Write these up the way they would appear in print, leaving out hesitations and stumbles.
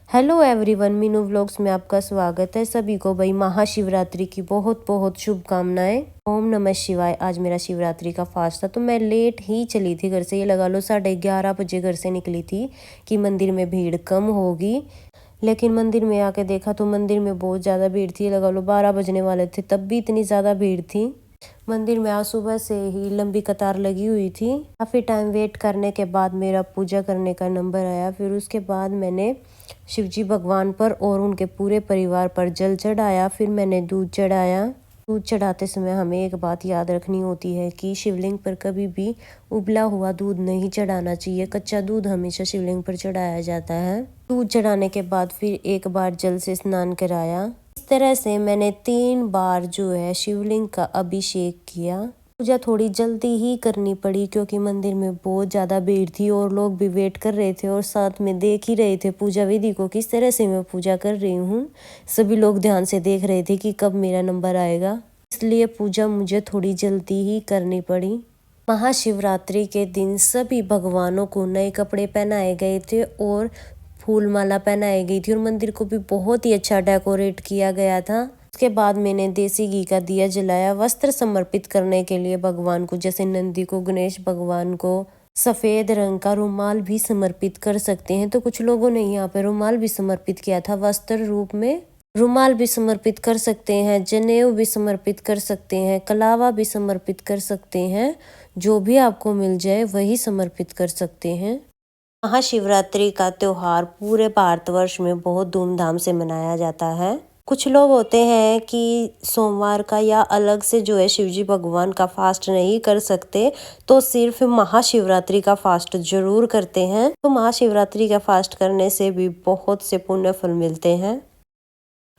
Hello everyone, Meenu vlogs में आपका स्वागत है। सभी को भाई महाशिवरात्रि की बहुत बहुत शुभकामनाएं। ओम नमः शिवाय। आज मेरा शिवरात्रि का फास्ट था तो मैं लेट ही चली थी घर से। ये लगा लो 11:30 बजे घर से निकली थी कि मंदिर में भीड़ कम होगी, लेकिन मंदिर में आके देखा तो मंदिर में बहुत ज़्यादा भीड़ थी। लगा लो 12 बजने वाले थे तब भी इतनी ज़्यादा भीड़ थी। मंदिर में आज सुबह से ही लंबी कतार लगी हुई थी। काफ़ी टाइम वेट करने के बाद मेरा पूजा करने का नंबर आया। फिर उसके बाद मैंने शिवजी भगवान पर और उनके पूरे परिवार पर जल चढ़ाया। फिर मैंने दूध चढ़ाया। दूध चढ़ाते समय हमें एक बात याद रखनी होती है कि शिवलिंग पर कभी भी उबला हुआ दूध नहीं चढ़ाना चाहिए। कच्चा दूध हमेशा शिवलिंग पर चढ़ाया जाता है। दूध चढ़ाने के बाद फिर एक बार जल से स्नान कराया। इस तरह से मैंने 3 बार जो है शिवलिंग का अभिषेक किया। पूजा थोड़ी जल्दी ही करनी पड़ी क्योंकि मंदिर में बहुत ज़्यादा भीड़ थी और लोग भी वेट कर रहे थे और साथ में देख ही रहे थे पूजा विधि को, किस तरह से मैं पूजा कर रही हूँ। सभी लोग ध्यान से देख रहे थे कि कब मेरा नंबर आएगा, इसलिए पूजा मुझे थोड़ी जल्दी ही करनी पड़ी। महाशिवरात्रि के दिन सभी भगवानों को नए कपड़े पहनाए गए थे और फूल माला पहनाई गई थी और मंदिर को भी बहुत ही अच्छा डेकोरेट किया गया था। उसके बाद मैंने देसी घी का दिया जलाया वस्त्र समर्पित करने के लिए भगवान को। जैसे नंदी को, गणेश भगवान को सफेद रंग का रुमाल भी समर्पित कर सकते हैं, तो कुछ लोगों ने यहाँ पे रुमाल भी समर्पित किया था वस्त्र रूप में। रुमाल भी समर्पित कर सकते हैं, जनेऊ भी समर्पित कर सकते हैं, कलावा भी समर्पित कर सकते हैं। जो भी आपको मिल जाए वही समर्पित कर सकते हैं। महाशिवरात्रि का त्योहार पूरे भारतवर्ष में बहुत धूमधाम से मनाया जाता है। कुछ लोग होते हैं कि सोमवार का या अलग से जो है शिवजी भगवान का फास्ट नहीं कर सकते, तो सिर्फ महाशिवरात्रि का फास्ट जरूर करते हैं। तो महाशिवरात्रि का फास्ट करने से भी बहुत से पुण्य फल मिलते हैं।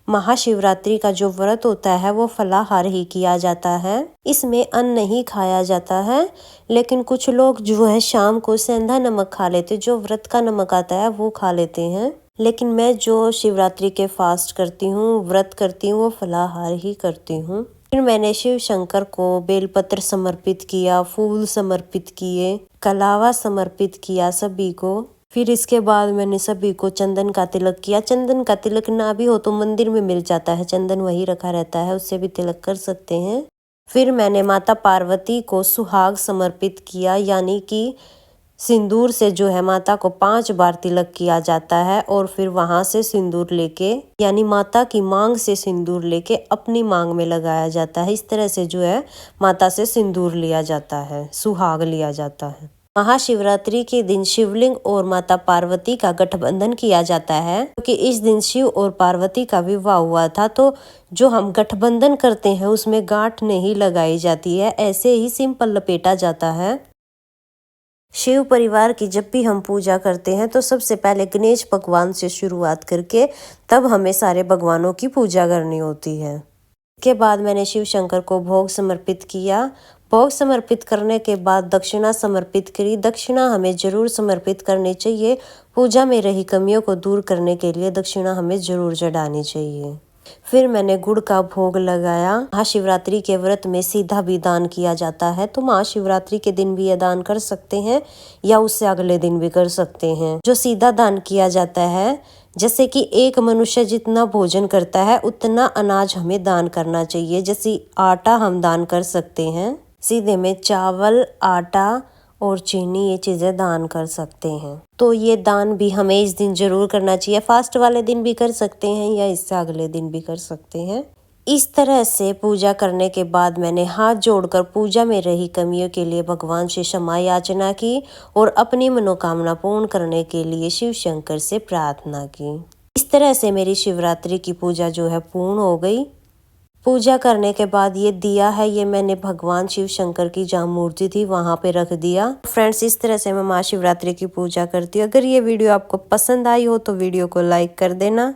महाशिवरात्रि का जो व्रत होता है वो फलाहार ही किया जाता है। इसमें अन्न नहीं खाया जाता है, लेकिन कुछ लोग जो है शाम को सेंधा नमक खा लेते, जो व्रत का नमक आता है वो खा लेते हैं। लेकिन मैं जो शिवरात्रि के फास्ट करती हूँ, व्रत करती हूँ, वो फलाहार ही करती हूँ। फिर मैंने शिव शंकर को बेलपत्र समर्पित किया, फूल समर्पित किए, कलावा समर्पित किया सभी को। फिर इसके बाद मैंने सभी को चंदन का तिलक किया। चंदन का तिलक ना भी हो तो मंदिर में मिल जाता है, चंदन वही रखा रहता है, उससे भी तिलक कर सकते हैं। फिर मैंने माता पार्वती को सुहाग समर्पित किया, यानी कि सिंदूर से जो है माता को 5 बार तिलक किया जाता है और फिर वहां से सिंदूर लेके, यानी माता की मांग से सिंदूर लेके अपनी मांग में लगाया जाता है। इस तरह से जो है माता से सिंदूर लिया जाता है, सुहाग लिया जाता है। महाशिवरात्रि के दिन शिवलिंग और माता पार्वती का गठबंधन किया जाता है, क्योंकि इस दिन शिव और पार्वती का विवाह हुआ था। तो जो हम गठबंधन करते हैं उसमें गांठ नहीं लगाई जाती है, ऐसे ही सिंपल लपेटा जाता है। शिव परिवार की जब भी हम पूजा करते हैं तो सबसे पहले गणेश भगवान से शुरुआत करके तब हमें सारे भगवानों की पूजा करनी होती है। इसके बाद मैंने शिव शंकर को भोग समर्पित किया। भोग समर्पित करने के बाद दक्षिणा समर्पित करी। दक्षिणा हमें जरूर समर्पित करनी चाहिए। पूजा में रही कमियों को दूर करने के लिए दक्षिणा हमें जरूर चढ़ानी चाहिए। फिर मैंने गुड़ का भोग लगाया। महाशिवरात्रि के व्रत में सीधा भी दान किया जाता है, तो महाशिवरात्रि के दिन भी ये दान कर सकते हैं या उससे अगले दिन भी कर सकते हैं। जो सीधा दान किया जाता है, जैसे कि एक मनुष्य जितना भोजन करता है उतना अनाज हमें दान करना चाहिए। जैसे आटा हम दान कर सकते हैं, सीधे में चावल, आटा और चीनी, ये चीजें दान कर सकते हैं। तो ये दान भी हमें इस दिन जरूर करना चाहिए। फास्ट वाले दिन भी कर सकते हैं या इससे अगले दिन भी कर सकते हैं। इस तरह से पूजा करने के बाद मैंने हाथ जोड़कर पूजा में रही कमियों के लिए भगवान से क्षमा याचना की और अपनी मनोकामना पूर्ण करने के लिए शिव शंकर से प्रार्थना की। इस तरह से मेरी शिवरात्रि की पूजा जो है पूर्ण हो गई। पूजा करने के बाद ये दिया है, ये मैंने भगवान शिव शंकर की जहाँ मूर्ति थी वहां पे रख दिया। फ्रेंड्स, इस तरह से मैं महाशिवरात्रि की पूजा करती हूँ। अगर ये वीडियो आपको पसंद आई हो तो वीडियो को लाइक कर देना।